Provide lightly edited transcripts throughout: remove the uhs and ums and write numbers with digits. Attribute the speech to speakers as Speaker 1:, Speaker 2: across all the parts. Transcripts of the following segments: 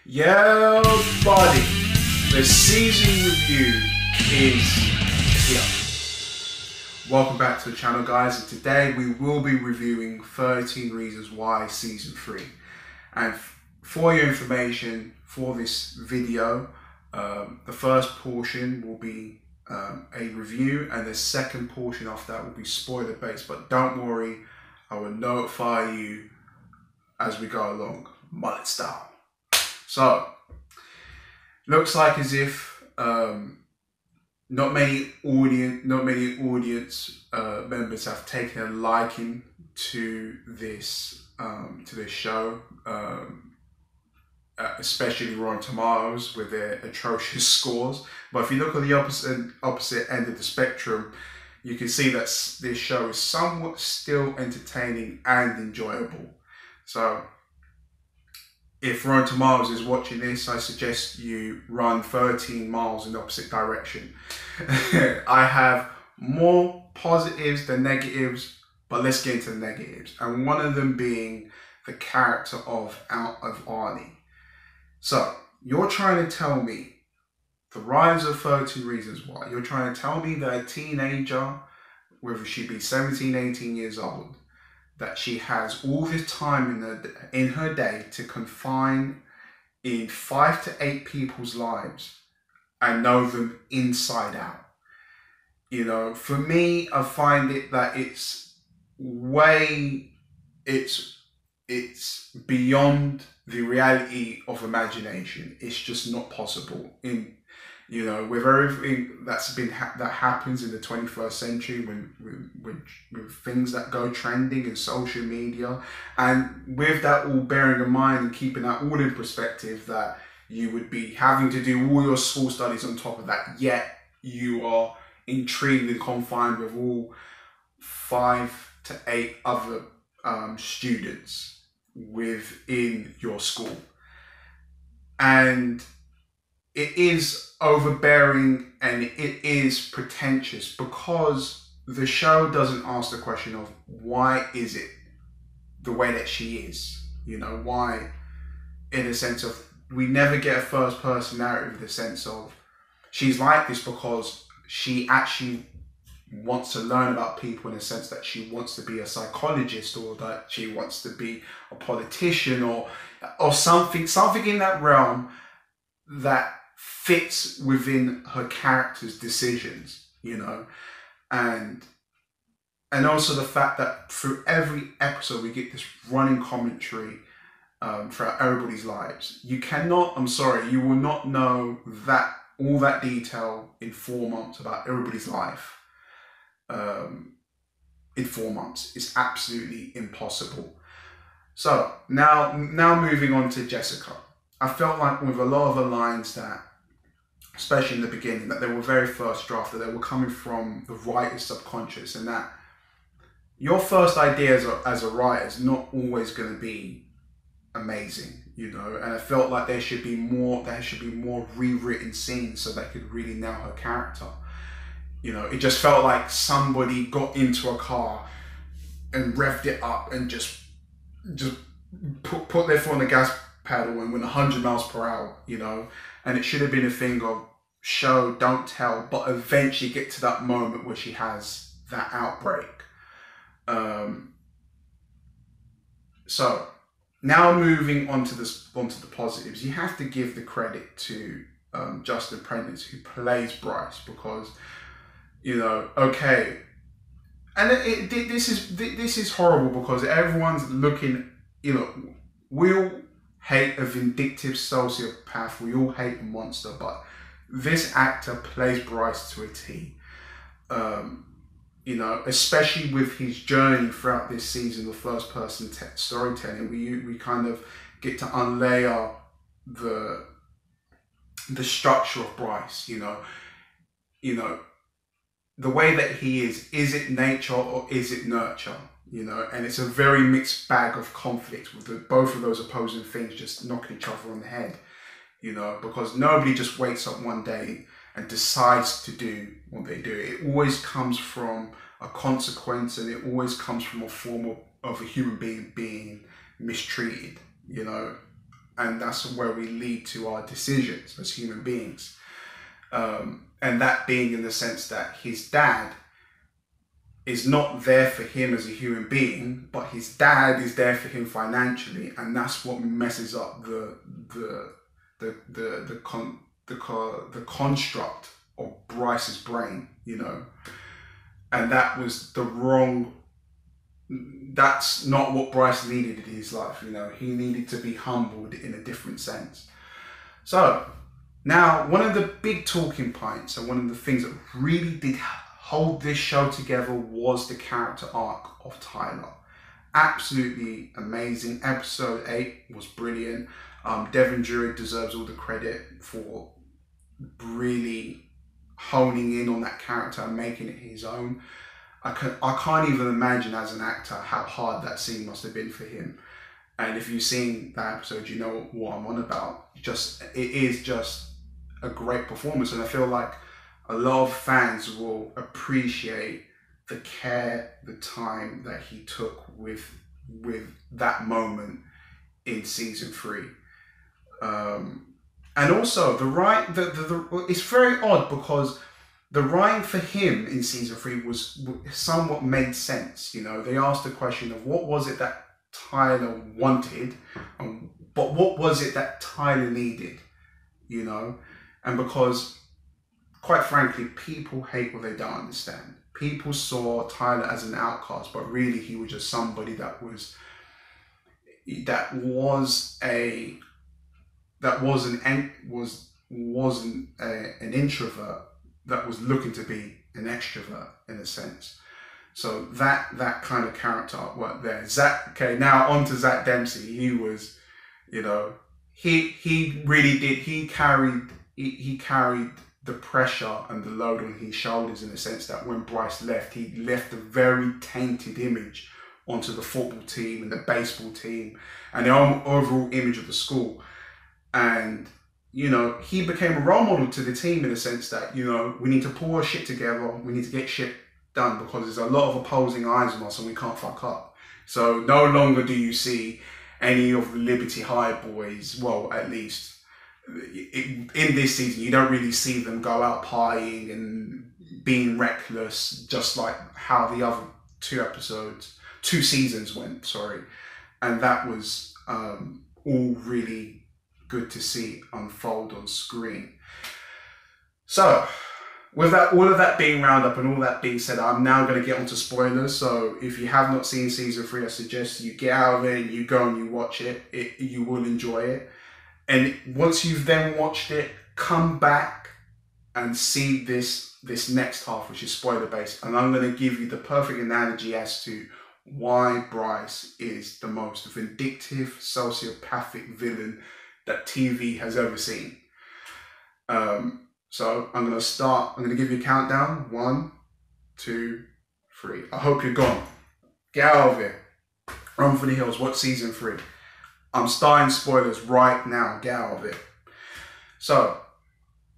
Speaker 1: Yo, buddy, the season review is here. Welcome back to the channel, guys, and today we will be reviewing 13 Reasons Why Season 3. And for your information, for this video, the first portion will be a review, and the second portion after that will be spoiler based, but don't worry, I will notify you as we go along, mullet style. So, looks like as if not many audience members have taken a liking to this show, especially Rotten Tomatoes with their atrocious scores. But if you look at the opposite end of the spectrum, you can see that this show is somewhat still entertaining and enjoyable. So, if Rotten Tomatoes is watching this, I suggest you run 13 miles in the opposite direction. I have more positives than negatives, but let's get into the negatives. And one of them being the character of Arnie. So, you're trying to tell me, the rise of 13 Reasons Why, you're trying to tell me that a teenager, whether she be 17, 18 years old, that she has all this time in her day to confine in 5 to 8 people's lives and know them inside out. You know, for me, I find it that it's beyond the reality of imagination. It's just not possible you know, with everything that happens in the 21st century, with things that go trending in social media, and with that all bearing in mind and keeping that all in perspective, that you would be having to do all your school studies on top of that, yet you are intrigued and confined with all 5 to 8 other students within your school. And it is overbearing and it is pretentious because the show doesn't ask the question of why is it the way that she is. You know, why, in a sense of, we never get a first person narrative in the sense of she's like this because she actually wants to learn about people, in a sense that she wants to be a psychologist, or that she wants to be a politician, or something in that realm that fits within her character's decisions, you know, and also the fact that through every episode we get this running commentary throughout everybody's lives. You will not know that all that detail in 4 months about everybody's life. In 4 months, it's absolutely impossible. So now moving on to Jessica. I felt like with a lot of the lines that, especially in the beginning, that they were very first draft, that they were coming from the writer's subconscious, and that your first idea as a writer is not always going to be amazing, you know. And I felt like there should be more rewritten scenes so they could really nail her character. You know, it just felt like somebody got into a car and revved it up and just put their foot on the gas pedal and went 100 miles per hour, you know. And it should have been a thing of show, don't tell, but eventually get to that moment where she has that outbreak. So now moving on to the positives, you have to give the credit to Justin Prentice, who plays Bryce, because, you know, okay, and this is horrible because everyone's looking, you know, we all hate a vindictive sociopath, we all hate a monster, but this actor plays Bryce to a T. You know, especially with his journey throughout this season of first person storytelling, we kind of get to unlayer the structure of Bryce. You know, the way that he is it nature or is it nurture? You know, and it's a very mixed bag of conflict with both of those opposing things just knocking each other on the head, you know, because nobody just wakes up one day and decides to do what they do. It always comes from a consequence, and it always comes from a form of a human being being mistreated, you know, and that's where we lead to our decisions as human beings. And that being in the sense that his dad is not there for him as a human being, but his dad is there for him financially, and that's what messes up the construct of Bryce's brain, you know. And that was the wrong. That's not what Bryce needed in his life, you know. He needed to be humbled in a different sense. So now, one of the big talking points and one of the things that really did hold this show together was the character arc of Tyler. Absolutely amazing. Episode 8 was brilliant. Devin Druid deserves all the credit for really honing in on that character and making it his own. I can't even imagine as an actor how hard that scene must have been for him. And if you've seen that episode, you know what I'm on about. It is just a great performance, and I feel like a lot of fans will appreciate the care, the time that he took with that moment in season 3. And also it's very odd because the writing for him in season 3 was somewhat made sense. You know, they asked the question of what was it that Tyler wanted, but what was it that Tyler needed, you know? And because, quite frankly, people hate what they don't understand. People saw Tyler as an outcast, but really he was just somebody that wasn't an introvert that was looking to be an extrovert in a sense. So that kind of character artwork there. Now on to Zach Dempsey. He was, you know, he really did. He carried the pressure and the load on his shoulders in the sense that when Bryce left, he left a very tainted image onto the football team and the baseball team and the overall image of the school. And, you know, he became a role model to the team in the sense that, you know, we need to pull our shit together. We need to get shit done because there's a lot of opposing eyes on us and we can't fuck up. So no longer do you see any of the Liberty High boys, well, at least in this season, you don't really see them go out partying and being reckless, just like how the other two seasons went, sorry. And that was all really good to see unfold on screen. So, with that, all of that being round up and all that being said, I'm now going to get onto spoilers. So if you have not seen season 3, I suggest you get out of it and you go and you watch it. You will enjoy it. And once you've then watched it, come back and see this next half, which is spoiler based. And I'm going to give you the perfect analogy as to why Bryce is the most vindictive, sociopathic villain that TV has ever seen. So I'm going to give you a countdown. 1, 2, 3. I hope you're gone. Get out of here. Run for the hills. Watch season 3. I'm starting spoilers right now. Get out of it. So,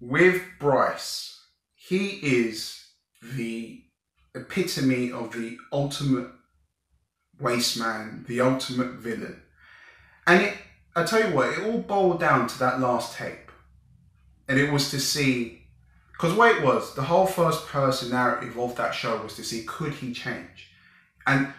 Speaker 1: with Bryce, he is the epitome of the ultimate waste man, the ultimate villain. And I tell you what, it all boiled down to that last tape. And it was to see, because what it was, the whole first person narrative of that show was to see, could he change? And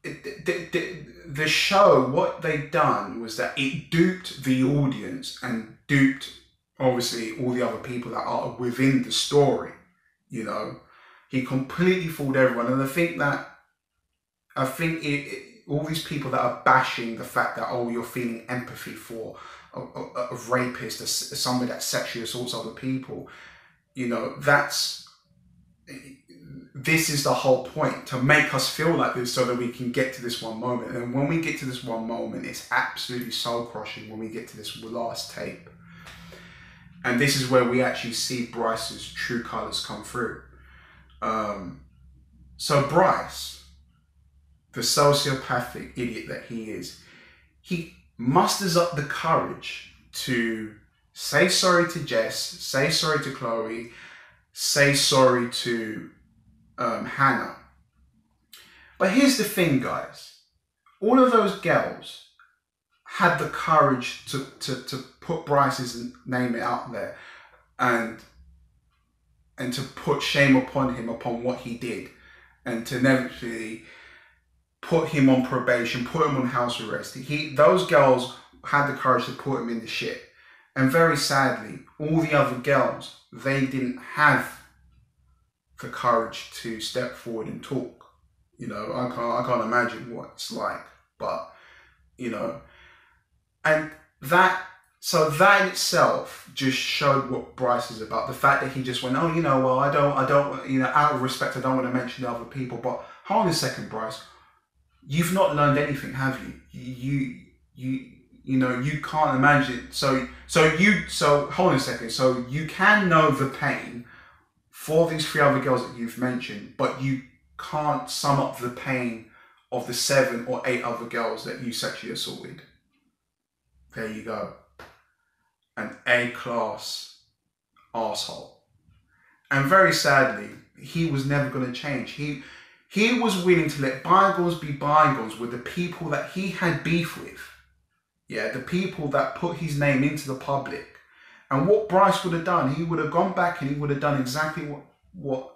Speaker 1: the show, what they'd done was that it duped the audience and duped, obviously, all the other people that are within the story, you know. He completely fooled everyone. And I think all these people that are bashing the fact that, oh, you're feeling empathy for a rapist, somebody that sexually assaults other people, you know, this is the whole point, to make us feel like this so that we can get to this one moment. And when we get to this one moment, it's absolutely soul crushing when we get to this last tape. And this is where we actually see Bryce's true colours come through. So Bryce, the sociopathic idiot that he is, he musters up the courage to say sorry to Jess, say sorry to Chloe, say sorry to Hannah. But here's the thing, guys. All of those girls had the courage to put Bryce's name out there and to put shame upon him, upon what he did, and to inevitably put him on probation, put him on house arrest. Those girls had the courage to put him in the shit. And very sadly, all the other girls, they didn't have the courage to step forward and talk. You know, I can't imagine what it's like, but, you know, and that in itself just showed what Bryce is about. The fact that he just went, oh, you know, well, I don't, you know, out of respect, I don't want to mention the other people, but hold on a second, Bryce, you've not learned anything, have you? You know, you can't imagine. So hold on a second. So you can know the pain for these 3 other girls that you've mentioned, but you can't sum up the pain of the 7 or 8 other girls that you sexually assaulted. There you go. An A-class arsehole. And very sadly, he was never going to change. He was willing to let bygones be bygones with the people that he had beef with. Yeah, the people that put his name into the public. And what Bryce would have done, he would have gone back and he would have done exactly what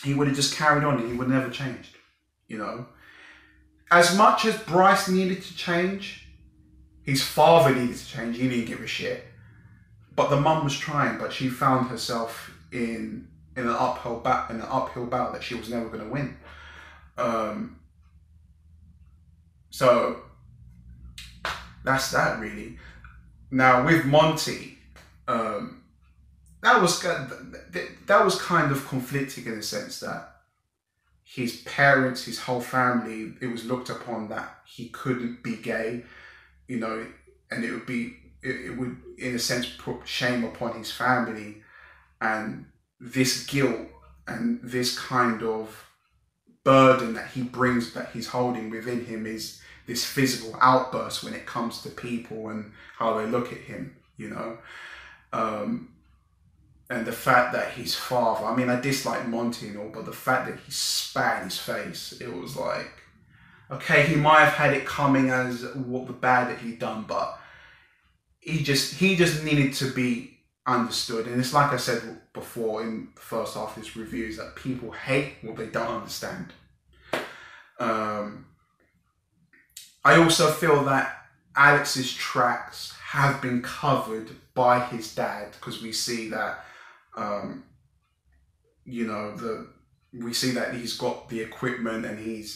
Speaker 1: he would have just carried on, and he would have never changed. You know, as much as Bryce needed to change, his father needed to change. He didn't give a shit. But the mum was trying, but she found herself in an uphill battle that she was never going to win. So that's that, really. Now with Monty, that was kind of conflicting in the sense that his parents, his whole family, it was looked upon that he couldn't be gay, you know, and it would in a sense put shame upon his family, and this guilt and this kind of burden that he brings, that he's holding within him, is this physical outburst when it comes to people and how they look at him, you know. And the fact that his father, I mean, I dislike Monty and all, but the fact that he spat in his face, it was like, okay, he might have had it coming as what the bad that he'd done, but he just needed to be understood. And it's like I said before in the first half of this review, is that people hate what they don't understand. I also feel that Alex's tracks have been covered by his dad, because we see that, you know, we see that he's got the equipment, and he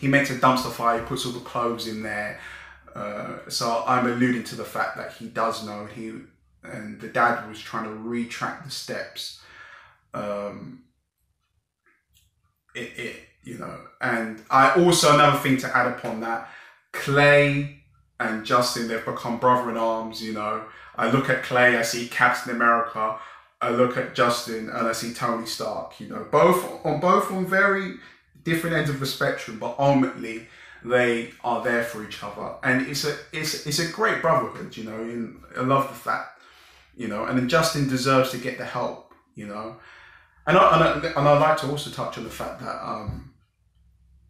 Speaker 1: makes a dumpster fire, he puts all the clothes in there. So I'm alluding to the fact that he does know, and the dad was trying to retract the steps. You know, and I also, another thing to add upon that, Clay and Justin, they've become brother in arms. You know, I look at Clay, I see Captain America. I look at Justin and I see Tony Stark. You know, both on very different ends of the spectrum, but ultimately they are there for each other, and it's a great brotherhood. You know, and I love the fact, you know, and then Justin deserves to get the help. You know, and I'd like to also touch on the fact that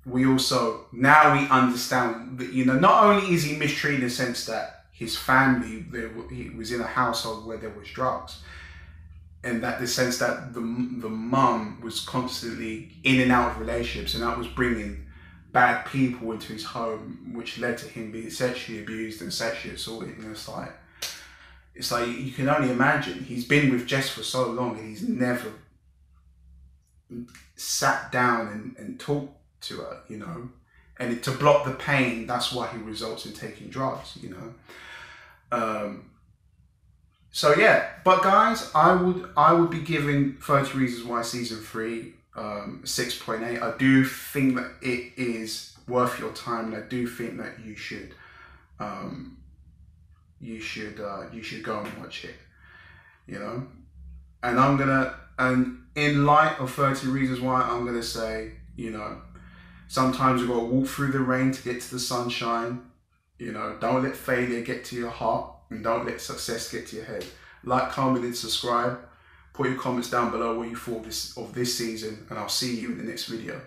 Speaker 1: we understand that, you know, not only is he mistreated in the sense that his family, he was in a household where there was drugs, and that the sense that the mum was constantly in and out of relationships, and that was bringing bad people into his home, which led to him being sexually abused and sexually assaulted. And it's like you can only imagine. He's been with Jess for so long, and he's never sat down and talked to her, you know, and to block the pain, that's why he results in taking drugs, you know. So yeah, but guys, I would be giving 30 Reasons Why season 3 6.8. I do think that it is worth your time, and I do think that you should go and watch it, you know. And in light of 30 Reasons Why, I'm gonna say, you know, sometimes you've got to walk through the rain to get to the sunshine. You know, don't let failure get to your heart, and don't let success get to your head. Like, comment, and subscribe. Put your comments down below what you thought of this season, and I'll see you in the next video.